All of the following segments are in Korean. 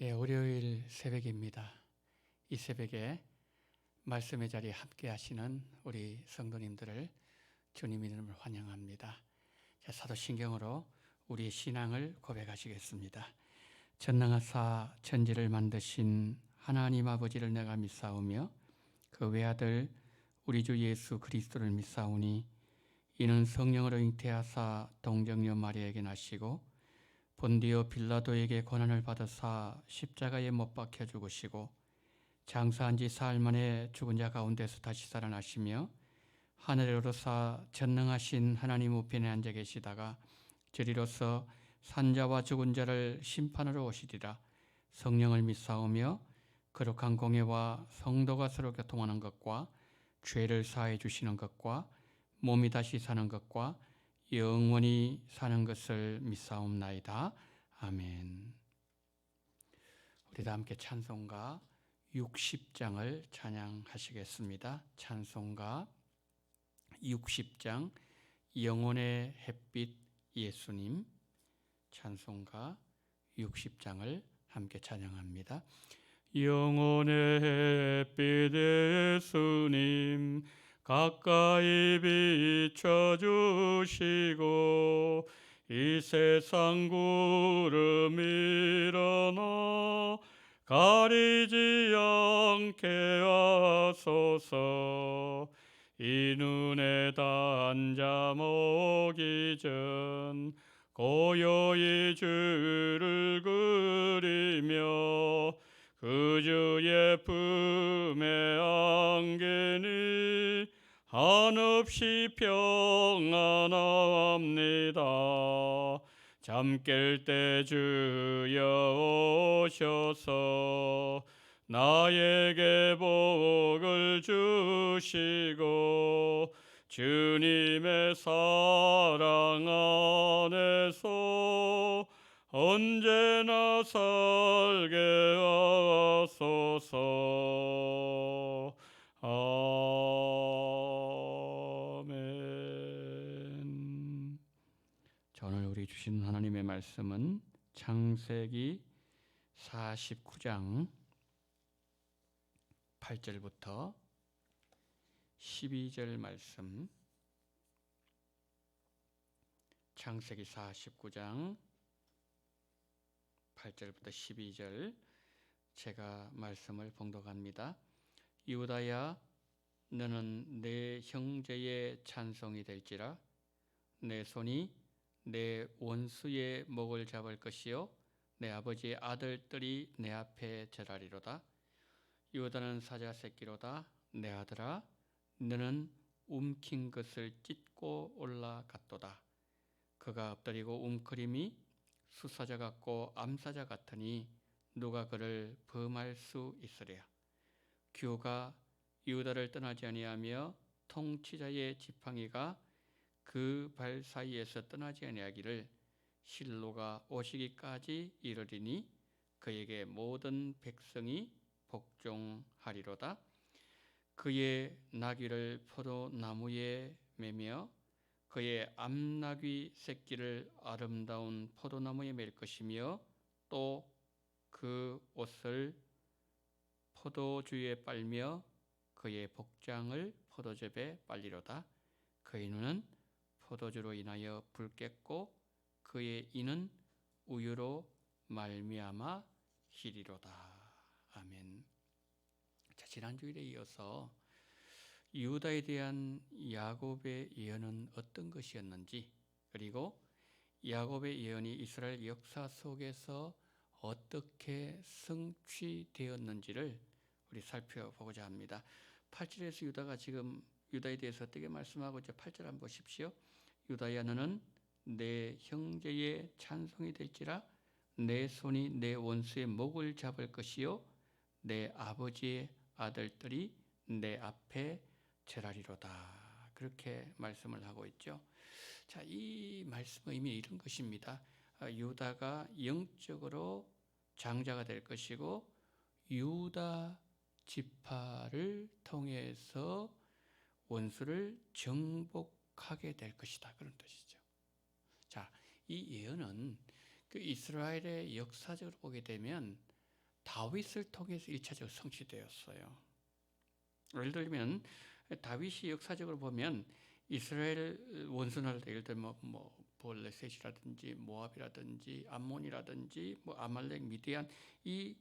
월요일 새벽입니다. 이 새벽에 말씀의 자리에 함께 하시는 우리 성도님들을 주님 이름으로 환영합니다. 사도신경으로 우리의 신앙을 고백하시겠습니다. 전능하사 천지를 만드신 하나님 아버지를 내가 믿사오며 그 외아들 우리 주 예수 그리스도를 믿사오니 이는 성령으로 잉태하사 동정녀 마리아에게 나시고 본디오 빌라도에게 고난을 받으사 십자가에 못 박혀 죽으시고 장사한 지 사흘 만에 죽은 자 가운데서 다시 살아나시며 하늘에 오르사 전능하신 하나님 우편에 앉아 계시다가 저리로서 산자와 죽은 자를 심판하러 오시리라. 성령을 믿사오며 거룩한 공예와 성도가 서로 교통하는 것과 죄를 사해 주시는 것과 몸이 다시 사는 것과 영원히 사는 것을 믿사옵나이다. 아멘. 우리 다 함께 찬송가 60장을 찬양하시겠습니다. 찬송가 60장 영혼의 햇빛 예수님, 찬송가 60장을 함께 찬양합니다. 영혼의 햇빛 예수님 가까이 비춰주시고 이 세상 구름 일어나 가리지 않게 하소서. 이 눈에 단 잠 오기 전 고요히 주를 그리며 그 주의 품에 안기니 한없이 평안합니다. 잠 깰 때 주여 오셔서 나에게 복을 주시고 주님의 사랑 안에서 언제나 살게 하소서. 아멘. 오늘 우리 주신 하나님의 말씀은 창세기 49장 8절부터 12절 말씀, 창세기 49장 8절부터 12절 제가 말씀을 봉독합니다. 유다야, 너는 내 형제의 찬송이 될지라. 내 손이 내 원수의 목을 잡을 것이요 내 아버지의 아들들이 내 앞에 절하리로다. 유다는 사자 새끼로다. 내 아들아, 너는 움킨 것을 찢고 올라갔도다. 그가 엎드리고 움크림이 수사자 같고 암사자 같으니 누가 그를 범할 수 있으랴. 규가 유다를 떠나지 아니하며 통치자의 지팡이가 그 발 사이에서 떠나지 아니하기를 실로가 오시기까지 이르리니 그에게 모든 백성이 복종하리로다. 그의 나귀를 포도나무에 매며 그의 암나귀 새끼를 아름다운 포도나무에 맬 것이며 또 그 옷을 포도주에 빨며 그의 복장을 포도즙에 빨리로다. 그의 눈은 포도주로 인하여 붉겠고 그의 이는 우유로 말미암아 희리로다. 아멘. 자, 지난 주일에 이어서 유다에 대한 야곱의 예언은 어떤 것이었는지, 그리고 야곱의 예언이 이스라엘 역사 속에서 어떻게 성취되었는지를 우리 살펴보고자 합니다. 8절에서 유다가 지금 유다에 대해서 어떻게 말씀하고 있죠? 8절 한번 보십시오. 유다야, 너는 내 형제의 찬송이 될지라. 내 손이 내 원수의 목을 잡을 것이요 내 아버지의 아들들이 내 앞에 절하리로다. 그렇게 말씀을 하고 있죠. 자, 이 말씀의 의미 이런 것입니다. 유다가 영적으로 장자가 될 것이고 유다 지파를 통해서 원수를 정복하게 될 것이다. 그런 뜻이죠. 자, 이 예언은 그 이스라엘의 역사적으로 보게 되면 다윗을 통해서 1차적으로 성취되었어요. 예를 들면 다윗이 역사적으로 보면 이스라엘 원수날 예를 들면 뭐 블레셋이라든지 모압이라든지 암몬이라든지 뭐 아말렉, 미디안 이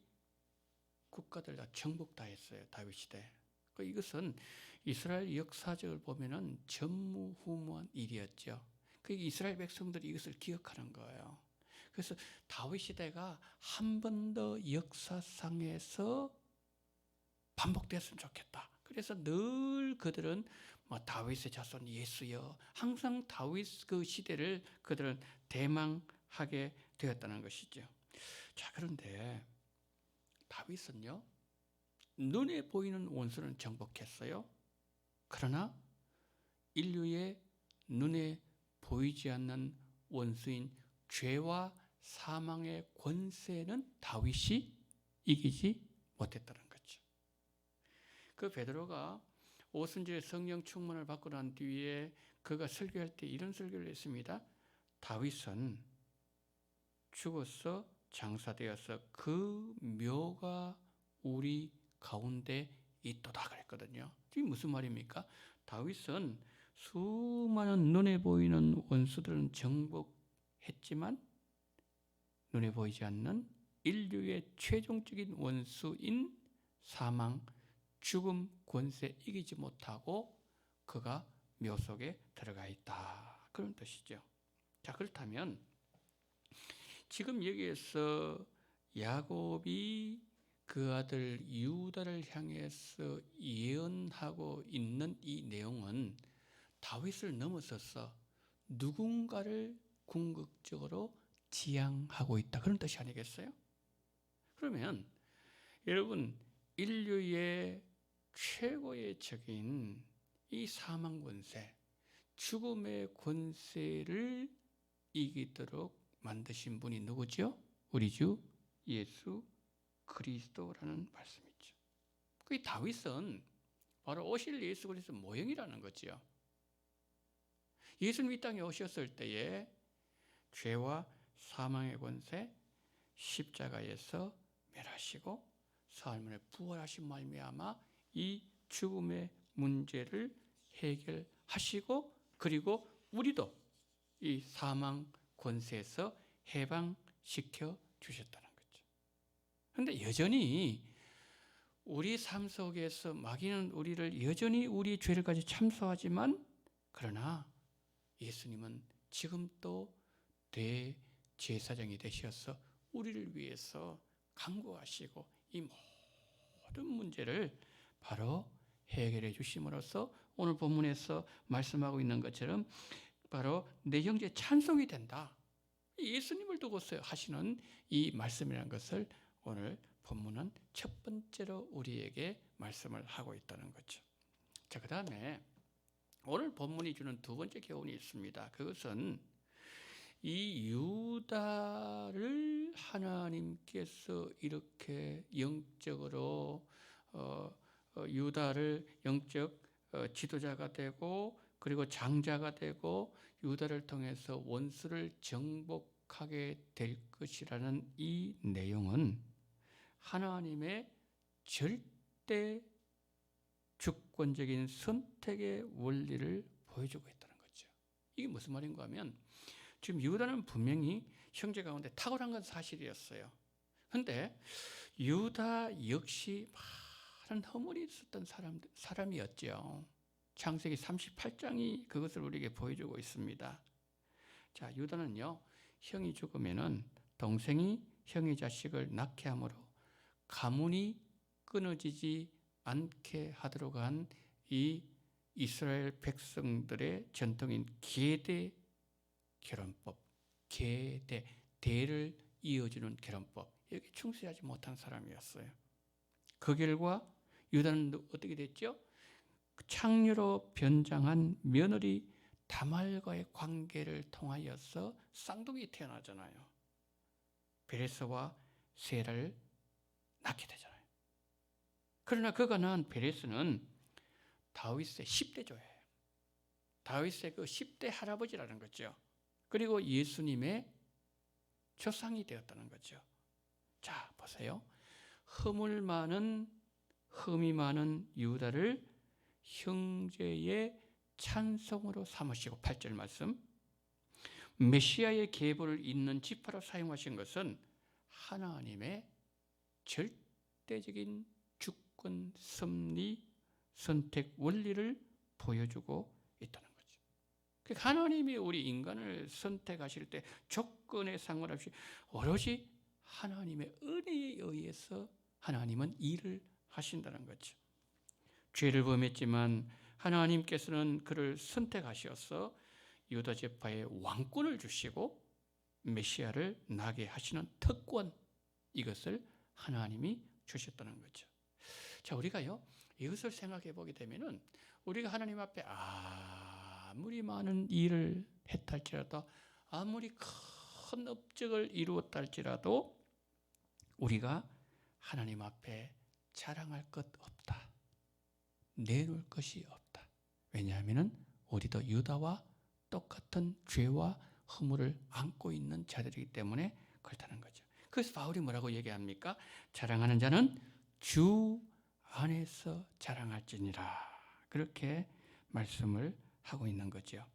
국가들 다 정복 다 했어요. 다윗 시대. 이것은 이스라엘 역사적으로 보면은 전무후무한 일이었죠. 그 이스라엘 백성들이 이것을 기억하는 거예요. 그래서 다윗 시대가 한 번 더 역사상에서 반복됐으면 좋겠다. 그래서 늘 그들은 뭐 다윗의 자손 예수여 항상 다윗 그 시대를 그들은 대망하게 되었다는 것이죠. 자, 그런데 다윗은요 눈에 보이는 원수는 정복했어요. 그러나 인류의 눈에 보이지 않는 원수인 죄와 사망의 권세는 다윗이 이기지 못했다는 거죠. 그 베드로가 오순절에 성령 충만을 받고 난 뒤에 그가 설교할 때 이런 설교를 했습니다. 다윗은 죽어서 장사되어서 그 묘가 우리 가운데 있도다 그랬거든요. 이게 무슨 말입니까? 다윗은 수많은 눈에 보이는 원수들은 정복했지만 눈에 보이지 않는 인류의 최종적인 원수인 사망, 죽음, 권세 이기지 못하고 그가 묘 속에 들어가 있다. 그런 뜻이죠. 자, 그렇다면 지금 여기에서 야곱이 그 아들 유다를 향해서 예언하고 있는 이 내용은 다윗을 넘어서서 누군가를 궁극적으로 지향하고 있다. 그런 뜻이 아니겠어요? 그러면 여러분 인류의 최고의 적인 이 사망 권세, 죽음의 권세를 이기도록 만드신 분이 누구죠? 우리 주 예수 그리스도라는 말씀이죠. 그 다윗은 바로 오실 예수 그리스도 모형이라는 거죠. 예수님이 이 땅에 오셨을 때에 죄와 사망의 권세 십자가에서 멸하시고 사흘 만에 부활하신 말미암아 이 죽음의 문제를 해결하시고 그리고 우리도 이 사망 권세에서 해방시켜 주셨다는 거죠. 그런데 여전히 우리 삶 속에서 마귀는 우리를 여전히 우리 죄를 가지고 참소하지만 그러나 예수님은 지금 또 대제사장이 되셔서 우리를 위해서 간구하시고 이 모든 문제를 바로 해결해 주심으로써 오늘 본문에서 말씀하고 있는 것처럼 바로 내 형제 찬송이 된다. 예수님을 두고서 하시는 이 말씀이라는 것을 오늘 본문은 첫 번째로 우리에게 말씀을 하고 있다는 거죠. 자, 그 다음에 오늘 본문이 주는 두 번째 교훈이 있습니다. 그것은 이 유다를 하나님께서 이렇게 영적으로 유다를 영적 지도자가 되고 그리고 장자가 되고 유다를 통해서 원수를 정복하게 될 것이라는 이 내용은 하나님의 절대 주권적인 선택의 원리를 보여주고 있다는 거죠. 이게 무슨 말인가 하면 지금 유다는 분명히 형제 가운데 탁월한 건 사실이었어요. 그런데 유다 역시 많은 허물이 있었던 사람이었죠. 창세기 38장이 그것을 우리에게 보여주고 있습니다. 자, 유다는요, 형이 죽으면은 동생이 형의 자식을 낳게 함으로 가문이 끊어지지 않게 하도록 한 이 이스라엘 백성들의 전통인 계대 결혼법, 계대, 대를 이어주는 결혼법, 여기 충실하지 못한 사람이었어요. 그 결과 유다는 어떻게 됐죠? 창녀로 변장한 며느리 다말과의 관계를 통하여서 쌍둥이 태어나잖아요. 베레스와 세라를 낳게 되잖아요. 그러나 그가 낳은 베레스는 다윗의 10대조예요. 다윗의 그 10대 할아버지라는 거죠. 그리고 예수님의 조상이 되었다는 거죠. 자, 보세요. 흠이 많은 유다를 형제의 찬송으로 삼으시고 8절 말씀, 메시아의 계보를 잇는 지파로 사용하신 것은 하나님의 절대적인 주권 섭리 선택 원리를 보여주고 있다는 거죠. 그러니까 하나님이 우리 인간을 선택하실 때 조건에 상관없이 오로지 하나님의 은혜에 의해서 하나님은 일을 하신다는 거죠. 죄를 범했지만 하나님께서는 그를 선택하셔서 유다 지파에 왕권을 주시고 메시아를 나게 하시는 특권, 이것을 하나님이 주셨다는 거죠. 자, 우리가요 이것을 생각해 보게 되면은 우리가 하나님 앞에 아무리 많은 일을 했다 할지라도, 아무리 큰 업적을 이루었다 할지라도 우리가 하나님 앞에 자랑할 것 없다, 내놓을 것이 없다. 왜냐하면 우리도 유다와 똑같은 죄와 허물을 안고 있는 자들이기 때문에 그렇다는 거죠. 그래서 바울이 뭐라고 얘기합니까? 자랑하는 자는 주 안에서 자랑할지니라, 그렇게 말씀을 하고 있는 거죠.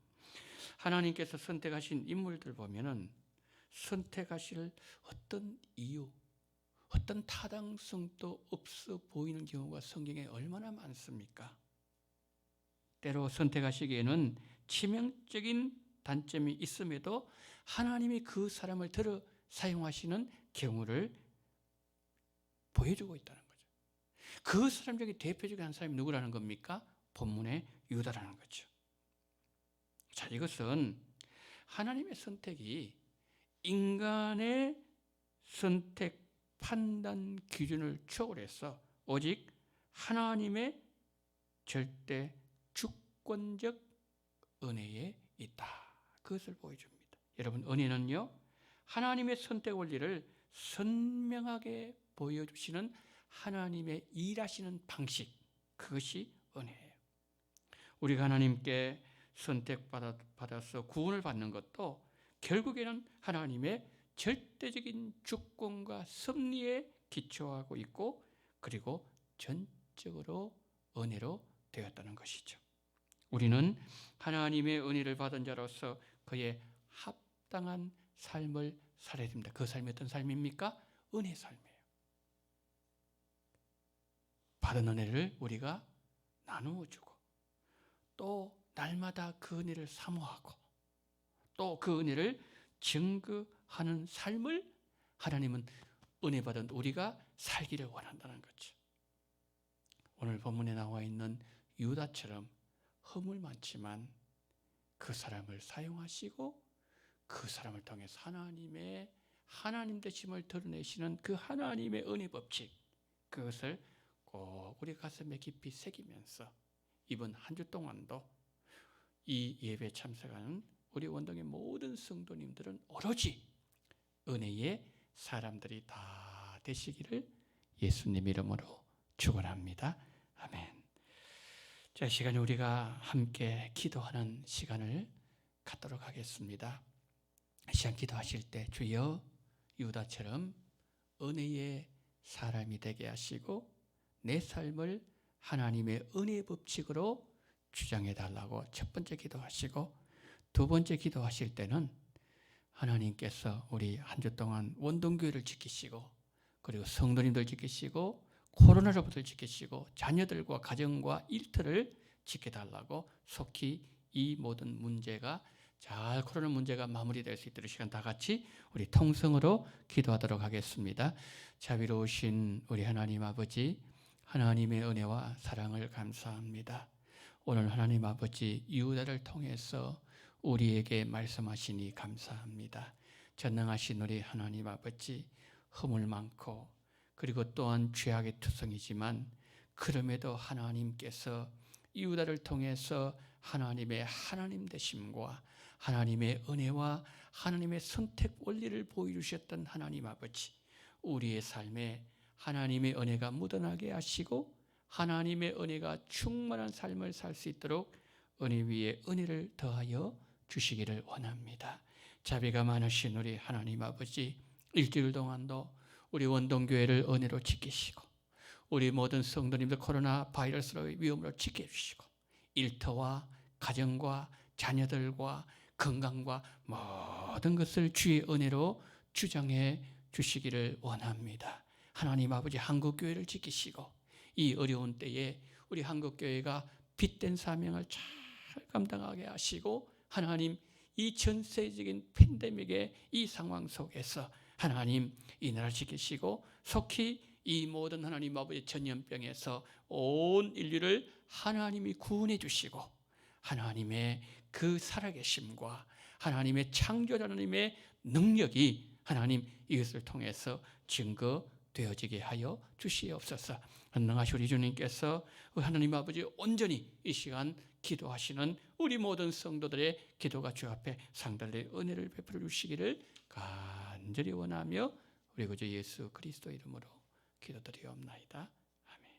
하나님께서 선택하신 인물들 보면은 선택하실 어떤 이유, 어떤 타당성도 없어 보이는 경우가 성경에 얼마나 많습니까? 때로 선택하시기에는 치명적인 단점이 있음에도 하나님이 그 사람을 들어 사용하시는 경우를 보여주고 있다는 거죠. 그 사람 중에 대표적인 한 사람이 누구라는 겁니까? 본문의 유다라는 거죠. 자, 이것은 하나님의 선택이 인간의 선택 판단 기준을 초월해서 오직 하나님의 절대 주권적 은혜에 있다, 그것을 보여줍니다. 여러분, 은혜는요 하나님의 선택 원리를 선명하게 보여주시는 하나님의 일하시는 방식, 그것이 은혜예요. 우리가 하나님께 선택받아서 구원을 받는 것도 결국에는 하나님의 절대적인 주권과 섭리에 기초하고 있고, 그리고 전적으로 은혜로 되었다는 것이죠. 우리는 하나님의 은혜를 받은 자로서 그의 합당한 삶을 살아야 됩니다. 그 삶이 어떤 삶입니까? 은혜 삶이에요. 받은 은혜를 우리가 나누어 주고, 또 날마다 그 은혜를 사모하고, 또 그 은혜를 증거하는 삶을 하나님은 은혜 받은 우리가 살기를 원한다는 거죠. 오늘 본문에 나와 있는 유다처럼 허물 많지만 그 사람을 사용하시고 그 사람을 통해서 하나님의 하나님 되심을 드러내시는 그 하나님의 은혜 법칙, 그것을 꼭 우리 가슴에 깊이 새기면서 이번 한 주 동안도 이 예배에 참석하는 우리 원동의 모든 성도님들은 오로지 은혜의 사람들이 다 되시기를 예수님 이름으로 축원합니다. 아멘. 자, 시간에 우리가 함께 기도하는 시간을 갖도록 하겠습니다. 시간 기도하실 때 주여 유다처럼 은혜의 사람이 되게 하시고 내 삶을 하나님의 은혜 법칙으로 주장해 달라고 첫 번째 기도하시고, 두 번째 기도하실 때는 하나님께서 우리 한 주 동안 원동교회를 지키시고, 그리고 성도님들 지키시고, 코로나로부터 지키시고, 자녀들과 가정과 일터를 지켜달라고 속히 이 모든 문제가 잘, 코로나 문제가 마무리될 수 있도록 시간 다 같이 우리 통성으로 기도하도록 하겠습니다. 자비로우신 우리 하나님 아버지, 하나님의 은혜와 사랑을 감사합니다. 오늘 하나님 아버지 유다를 통해서 우리에게 말씀하시니 감사합니다. 전능하신 우리 하나님 아버지, 허물 많고 그리고 또한 죄악의 투성이지만 그럼에도 하나님께서 유다를 통해서 하나님의 하나님 되심과 하나님의 은혜와 하나님의 선택 원리를 보여주셨던 하나님 아버지, 우리의 삶에 하나님의 은혜가 묻어나게 하시고 하나님의 은혜가 충만한 삶을 살 수 있도록 은혜 위에 은혜를 더하여 주시기를 원합니다. 자비가 많으신 우리 하나님 아버지, 일주일 동안도 우리 원동교회를 은혜로 지키시고 우리 모든 성도님들 코로나 바이러스의 위험으로 지켜주시고 일터와 가정과 자녀들과 건강과 모든 것을 주의 은혜로 주장해 주시기를 원합니다. 하나님 아버지 한국교회를 지키시고 이 어려운 때에 우리 한국교회가 빛된 사명을 잘 감당하게 하시고 하나님 이 전세적인 팬데믹의 이 상황 속에서 하나님 이 나라를 지키시고 속히 이 모든 하나님 아버지 전염병에서 온 인류를 하나님이 구원해 주시고 하나님의 그 살아계심과 하나님의 창조자 하나님의 능력이 하나님 이것을 통해서 증거되어지게 하여 주시옵소서. 전능하신 우리 주님께서 하나님 아버지 온전히 이 시간 기도하시는 우리 모든 성도들의 기도가 주 앞에 상달된 은혜를 베풀어 주시기를 간절히 원하며 우리 구주 예수 그리스도 이름으로 기도드리옵나이다. 아멘.